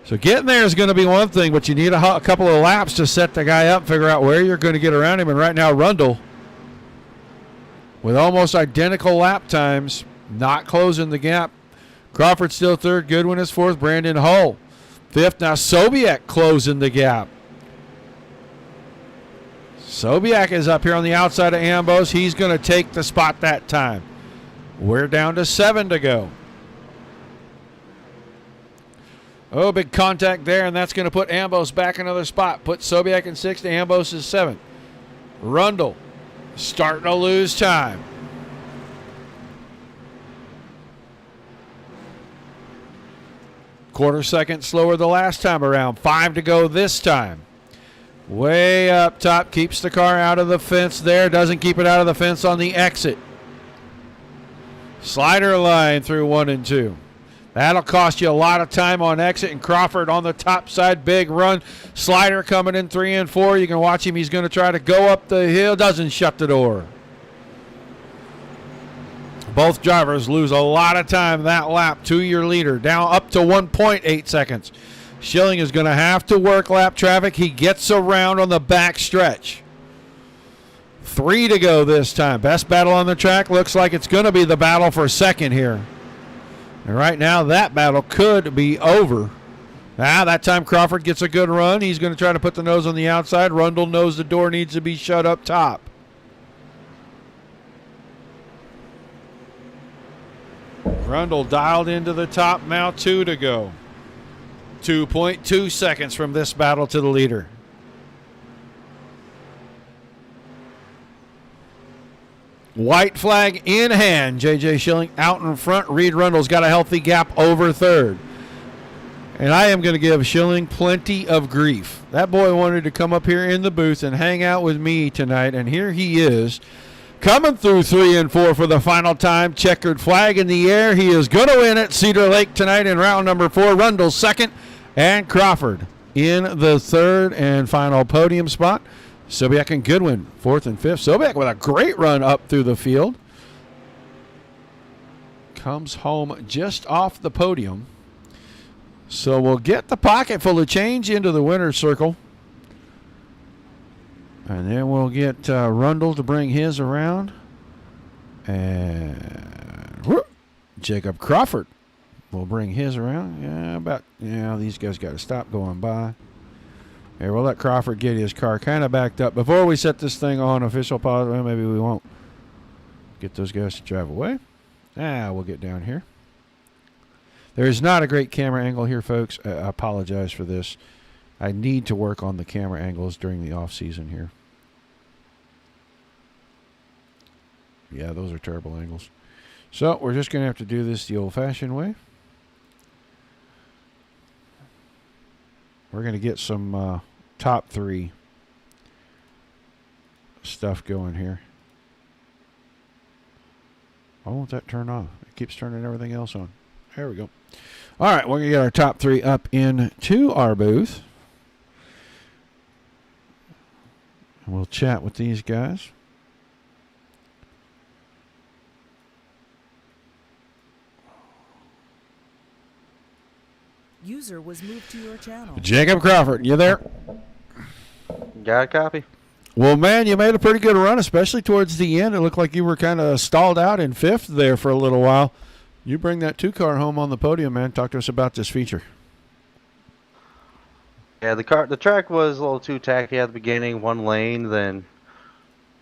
So getting there is going to be one thing, but you need a couple of laps to set the guy up, figure out where you're going to get around him. And right now, Rundle, with almost identical lap times, not closing the gap. Crawford still third. Goodwin is fourth. Brandon Hull fifth. Now Sobiek closing the gap. Sobiek is up here on the outside of Ambos. He's going to take the spot that time. We're down to 7 to go. Oh, big contact there, and that's going to put Ambos back another spot. Put Sobiek in 6th, Ambos is 7th. Rundle starting to lose time. Quarter second slower the last time around. 5 to go this time. Way up top, keeps the car out of the fence there. Doesn't keep it out of the fence on the exit. Slider line through 1 and 2. That'll cost you a lot of time on exit. And Crawford on the top side, big run. Slider coming in 3 and 4. You can watch him. He's going to try to go up the hill. Doesn't shut the door. Both drivers lose a lot of time that lap to your leader. Down up to 1.8 seconds. Schilling is going to have to work lap traffic. He gets around on the back stretch. 3 to go this time. Best battle on the track. Looks like it's going to be the battle for second here. And right now, that battle could be over. That time Crawford gets a good run. He's going to try to put the nose on the outside. Rundle knows the door needs to be shut up top. Rundle dialed into the top. Now 2 to go. 2.2 seconds from this battle to the leader. White flag in hand. J.J. Schilling out in front. Reed Rundle's got a healthy gap over third. And I am going to give Schilling plenty of grief. That boy wanted to come up here in the booth and hang out with me tonight, and here he is coming through 3 and 4 for the final time. Checkered flag in the air. He is going to win at Cedar Lake tonight in round number 4. Rundle second, and Crawford in the third and final podium spot. Sobiek and Goodwin, 4th and 5th. Sobiek with a great run up through the field. Comes home just off the podium. So we'll get the pocket full of change into the winner's circle. And then we'll get Rundle to bring his around. And Jacob Crawford will bring his around. These guys got to stop going by. Here, we'll let Crawford get his car kind of backed up. Before we set this thing on official pause, well, maybe we won't get those guys to drive away. We'll get down here. There is not a great camera angle here, folks. I apologize for this. I need to work on the camera angles during the off season here. Yeah, those are terrible angles. So we're just going to have to do this the old-fashioned way. We're going to get some top 3 stuff going here. Why won't that turn off? It keeps turning everything else on. There we go. All right, we're going to get our top 3 up into our booth. And we'll chat with these guys. User was moved to your channel. Jacob Crawford, you there? Got a copy? Well, man, you made a pretty good run, especially towards the end. It looked like you were kind of stalled out in 5th there for a little while. You bring that 2-car home on the podium, man. Talk to us about this feature. Yeah, the track was a little too tacky at the beginning, one lane, then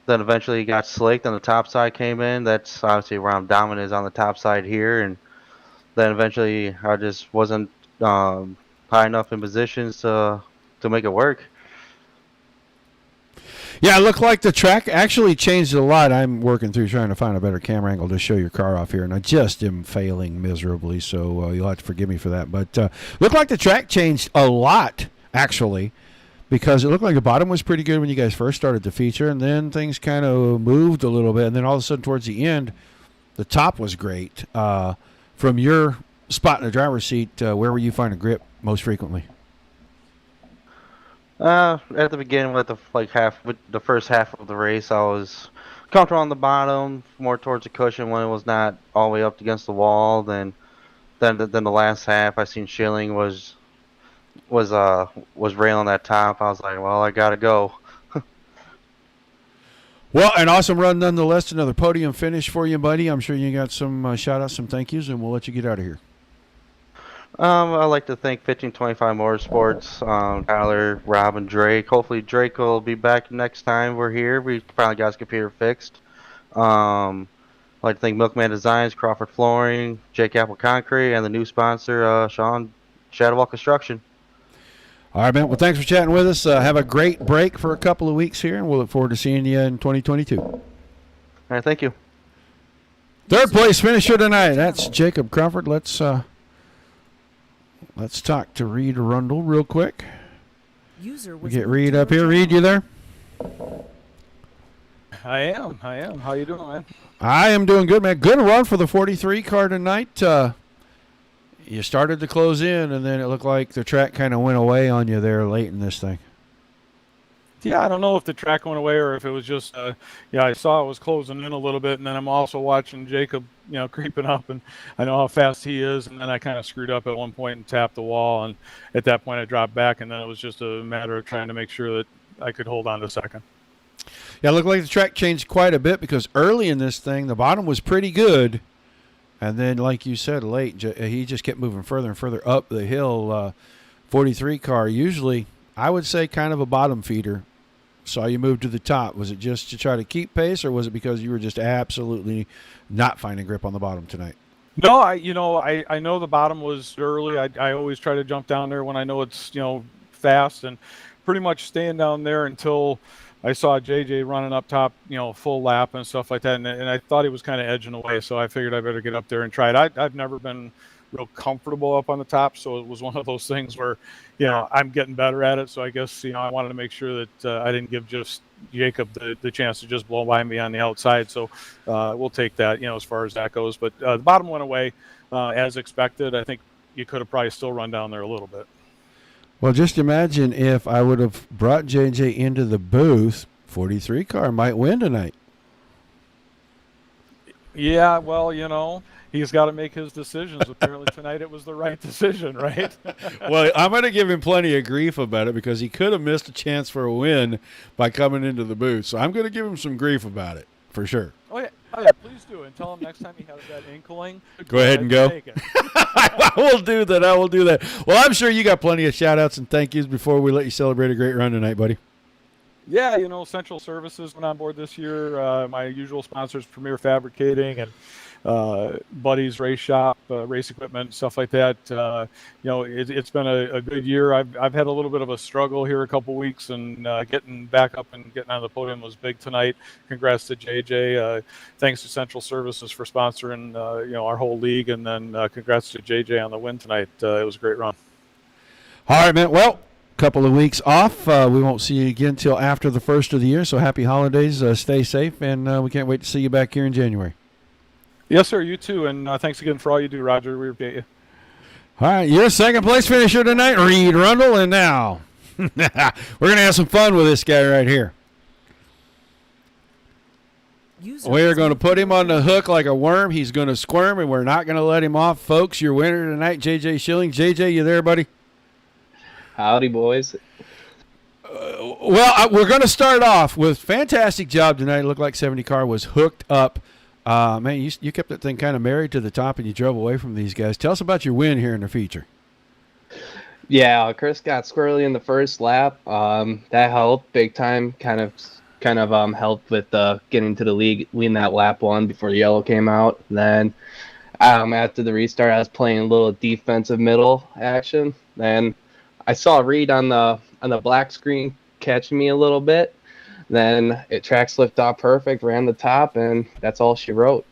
eventually it got slicked and the top side came in. That's obviously where I'm dominant is on the top side here, and then eventually I just wasn't high enough in positions to make it work. Yeah, it looked like the track actually changed a lot. I'm working through trying to find a better camera angle to show your car off here, and I just am failing miserably, so you'll have to forgive me for that. But looked like the track changed a lot, actually, because it looked like the bottom was pretty good when you guys first started the feature, and then things kind of moved a little bit, and then all of a sudden towards the end, the top was great. From your spot in the driver's seat, where were you finding grip most frequently? At the beginning, with the first half of the race, I was comfortable on the bottom, more towards the cushion when it was not all the way up against the wall. Then the last half, I seen Schilling was railing that top. I was like, well, I gotta go. Well, an awesome run nonetheless. Another podium finish for you, buddy. I'm sure you got some shout-outs, some thank yous, and we'll let you get out of here. I'd like to thank 1525 Motorsports, Tyler, Rob, and Drake. Hopefully Drake will be back next time we're here. We finally got his computer fixed. I'd like to thank Milkman Designs, Crawford Flooring, Jake Apple Concrete, and the new sponsor, Sean Shadowwall Construction. All right, man. Well, thanks for chatting with us. Have a great break for a couple of weeks here, and we'll look forward to seeing you in 2022. All right, thank you. Third place finisher tonight. That's Jacob Crawford. Let's talk to Reed Rundle real quick. We get Reed up here. Reed, you there? I am. How you doing, man? I am doing good, man. Good run for the 43 car tonight. You started to close in, and then it looked like the track kind of went away on you there late in this thing. Yeah, I don't know if the track went away or if it was just, I saw it was closing in a little bit, and then I'm also watching Jacob, creeping up, and I know how fast he is, and then I kind of screwed up at one point and tapped the wall, and at that point I dropped back, and then it was just a matter of trying to make sure that I could hold on to second. Yeah, it looked like the track changed quite a bit because early in this thing, the bottom was pretty good, and then, like you said, late, he just kept moving further and further up the hill. 43 car, usually, I would say kind of a bottom feeder. Saw you move to the top. Was it just to try to keep pace, or was it because you were just absolutely not finding grip on the bottom tonight? No, I know the bottom was early. I always try to jump down there when I know it's, fast, and pretty much staying down there until I saw JJ running up top, full lap and stuff like that. And I thought he was kind of edging away. So I figured I better get up there and try it. I've never been real comfortable up on the top. So it was one of those things where, I'm getting better at it. So I guess, I wanted to make sure that I didn't give just Jacob the chance to just blow by me on the outside. So we'll take that, as far as that goes. But the bottom went away as expected. I think you could have probably still run down there a little bit. Well, just imagine if I would have brought JJ into the booth, 43 car might win tonight. Yeah, well, he's got to make his decisions. Apparently tonight it was the right decision, right? Well, I'm going to give him plenty of grief about it because he could have missed a chance for a win by coming into the booth. So I'm going to give him some grief about it, for sure. Oh, yeah, please do. And tell him next time he has that inkling. Go ahead and go. I will do that. Well, I'm sure you got plenty of shout-outs and thank yous before we let you celebrate a great run tonight, buddy. Yeah, Central Services went on board this year. My usual sponsors, Premier Fabricating and Buddy's Race Shop, race equipment, stuff like that. It's been a good year. I've had a little bit of a struggle here a couple weeks, and getting back up and getting on the podium was big tonight. Congrats to JJ. Thanks to Central Services for sponsoring our whole league, and then congrats to JJ on the win tonight. It was a great run. All right, man. Well, couple of weeks off. We won't see you again till after the first of the year. So happy holidays. Stay safe, and we can't wait to see you back here in January. Yes, sir. You too. And thanks again for all you do, Roger. We appreciate you. All right, your second place finisher tonight, Reed Rundle, and now we're going to have some fun with this guy right here. We're going to put him on the hook like a worm. He's going to squirm, and we're not going to let him off. Folks, your winner tonight, JJ Schilling. JJ, you there, buddy? Howdy, boys. We're going to start off with fantastic job tonight. It looked like 70 car was hooked up. Man, you kept that thing kind of married to the top, and you drove away from these guys. Tell us about your win here in the feature. Yeah, Chris got squirrely in the first lap. That helped big time. Kind of helped with getting to the lead that lap one before the yellow came out. Then after the restart, I was playing a little defensive middle action. Then I saw Reed on the black screen catching me a little bit. Then track slipped off perfect, ran the top, and that's all she wrote.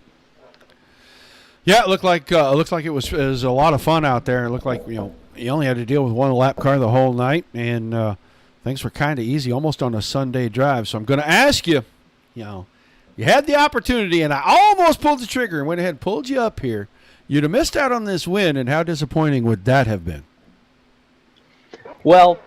Yeah, it looked like it was a lot of fun out there. It looked like you only had to deal with one lap car the whole night, and things were kind of easy, almost on a Sunday drive. So I'm going to ask you, you had the opportunity, and I almost pulled the trigger and went ahead and pulled you up here. You'd have missed out on this win, and how disappointing would that have been? Well,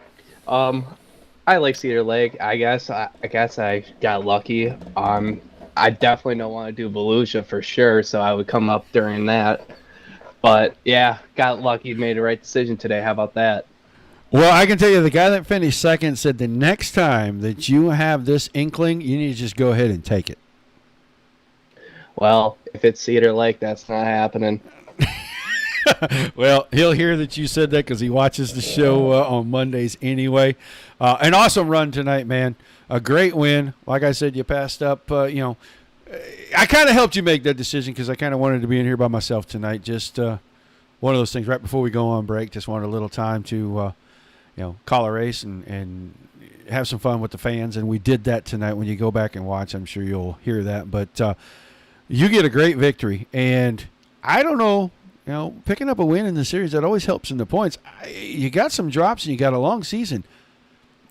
I like Cedar Lake. I guess I got lucky. I definitely don't want to do Volusia for sure, so I would come up during that. But yeah, got lucky, made the right decision today. How about that? Well, I can tell you the guy that finished second said the next time that you have this inkling, you need to just go ahead and take it. Well, if it's Cedar Lake, that's not happening. Well, he'll hear that you said that because he watches the show on Mondays anyway. An awesome run tonight, man. A great win. Like I said, you passed up, I kind of helped you make that decision because I kind of wanted to be in here by myself tonight. Just one of those things right before we go on break. Just wanted a little time to, call a race and have some fun with the fans. And we did that tonight. When you go back and watch, I'm sure you'll hear that. But you get a great victory. And I don't know, picking up a win in the series, that always helps in the points. You got some drops and you got a long season.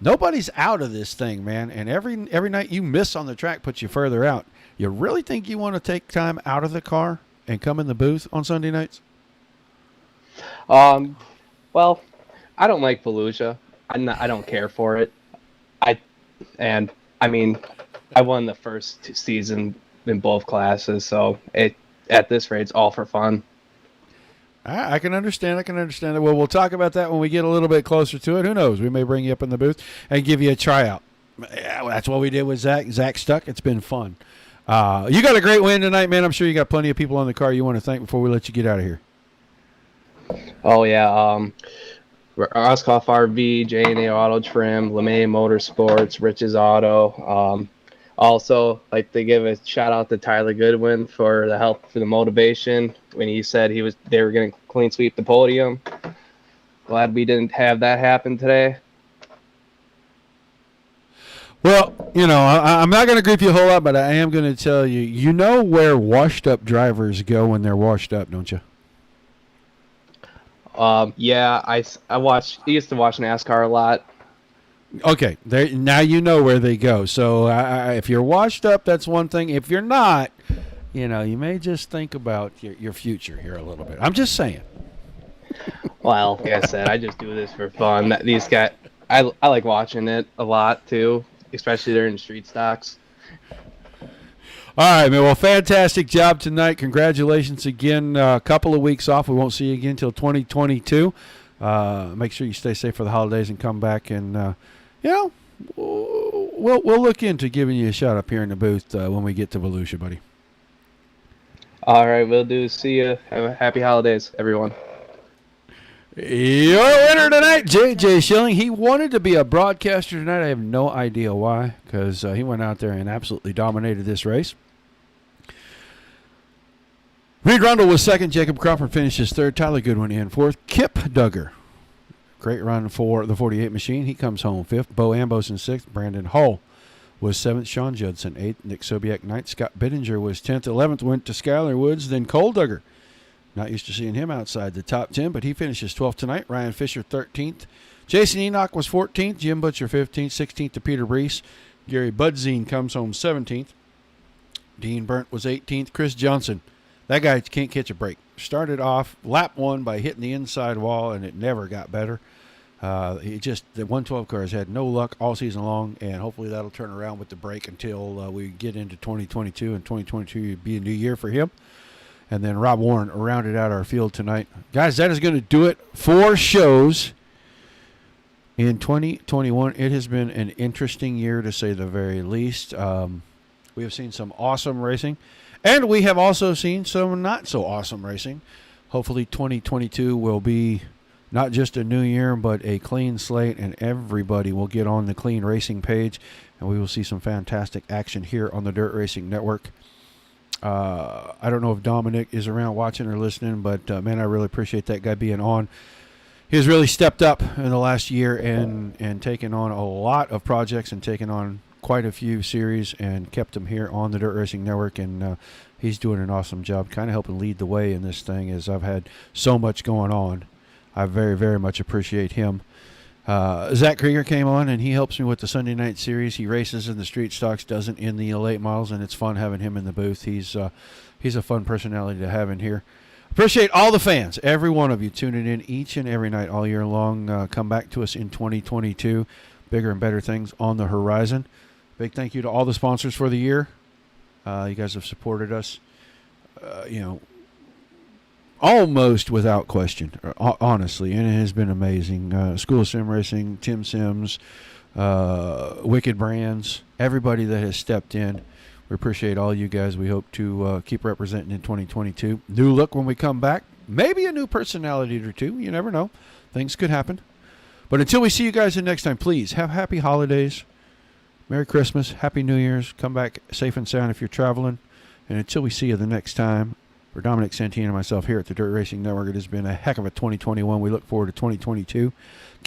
Nobody's out of this thing, man. And every night you miss on the track puts you further out. You really think you want to take time out of the car and come in the booth on Sunday nights? Well, I don't like Volusia. I don't care for it. I won the first season in both classes, so at this rate, it's all for fun. I can understand. it. Well, we'll talk about that when we get a little bit closer to it. Who knows? We may bring you up in the booth and give you a tryout. Yeah, that's what we did with Zach. Zach stuck. It's been fun. You got a great win tonight, man. I'm sure you got plenty of people on the car you want to thank before we let you get out of here. Oh, yeah. Oskoff RV, J&A Auto Trim, LeMay Motorsports, Rich's Auto. Also, like to give a shout out to Tyler Goodwin for the help, for the motivation when he said they were going to clean sweep the podium. Glad we didn't have that happen today. Well, I'm not going to grief you a whole lot, but I am going to tell you, you know where washed-up drivers go when they're washed up, don't you? Yeah, I used to watch NASCAR a lot. Okay, now you know where they go. So if you're washed up, that's one thing. If you're not, you may just think about your future here a little bit. I'm just saying. Well, like I said, I just do this for fun. These guys, I like watching it a lot too, especially during street stocks. All right, man. Well, fantastic job tonight. Congratulations again. A couple of weeks off. We won't see you again until 2022. Make sure you stay safe for the holidays and come back and, we'll look into giving you a shot up here in the booth when we get to Volusia, buddy. All right, will do. See you. Have a happy holidays, everyone. Your winner tonight, JJ Schilling. He wanted to be a broadcaster tonight. I have no idea why, because he went out there and absolutely dominated this race. Reed Rundle was second. Jacob Crawford finishes third. Tyler Goodwin in fourth. Kip Duggar, great run for the 48 machine. He comes home fifth. Bo Ambos in sixth. Brandon Hull was seventh. Sean Judson eighth. Nick Sobiek ninth. Scott Bittinger was 10th. 11th went to Skylar Woods. Then Cole Duggar. Not used to seeing him outside the top 10, but he finishes 12th tonight. Ryan Fisher 13th. Jason Enoch was 14th. Jim Butcher 15th. 16th to Peter Brees. Gary Budzine comes home 17th. Dean Burnt was 18th. Chris Johnson. That guy can't catch a break. started off lap 1 by hitting the inside wall, and it never got better. The 112 car has had no luck all season long, and hopefully that'll turn around with the break until we get into 2022, and 2022 will be a new year for him. And then Rob Warren rounded out our field tonight. Guys, that is going to do it. 4 shows in 2021. It has been an interesting year, to say the very least. We have seen some awesome racing, and we have also seen some not so awesome racing. Hopefully 2022 will be not just a new year, but a clean slate, and everybody will get on the clean racing page, and we will see some fantastic action here on the Dirt Racing Network. I don't know if Dominic is around watching or listening, but man, I really appreciate that guy being on. He has really stepped up in the last year and taken on a lot of projects and taken on quite a few series and kept them here on the Dirt Racing Network, and he's doing an awesome job kind of helping lead the way in this thing, as I've had so much going on. I very, very much appreciate him. Zach Krieger came on, and he helps me with the Sunday night series. He races in the street stocks, doesn't in the late models, and it's fun having him in the booth. He's a fun personality to have in here. Appreciate all the fans, every one of you tuning in each and every night all year long. Come back to us in 2022. Bigger and better things on the horizon. Big thank you to all the sponsors for the year. You guys have supported us, almost without question, honestly, and it has been amazing. School of Sim Racing, Tim Sims, Wicked Brands, everybody that has stepped in. We appreciate all you guys. We hope to keep representing in 2022. New look when we come back. Maybe a new personality or two. You never know. Things could happen. But until we see you guys the next time, please have happy holidays. Merry Christmas. Happy New Year's. Come back safe and sound if you're traveling. And until we see you the next time, for Dominic Santini and myself here at the Dirt Racing Network, it has been a heck of a 2021. We look forward to 2022.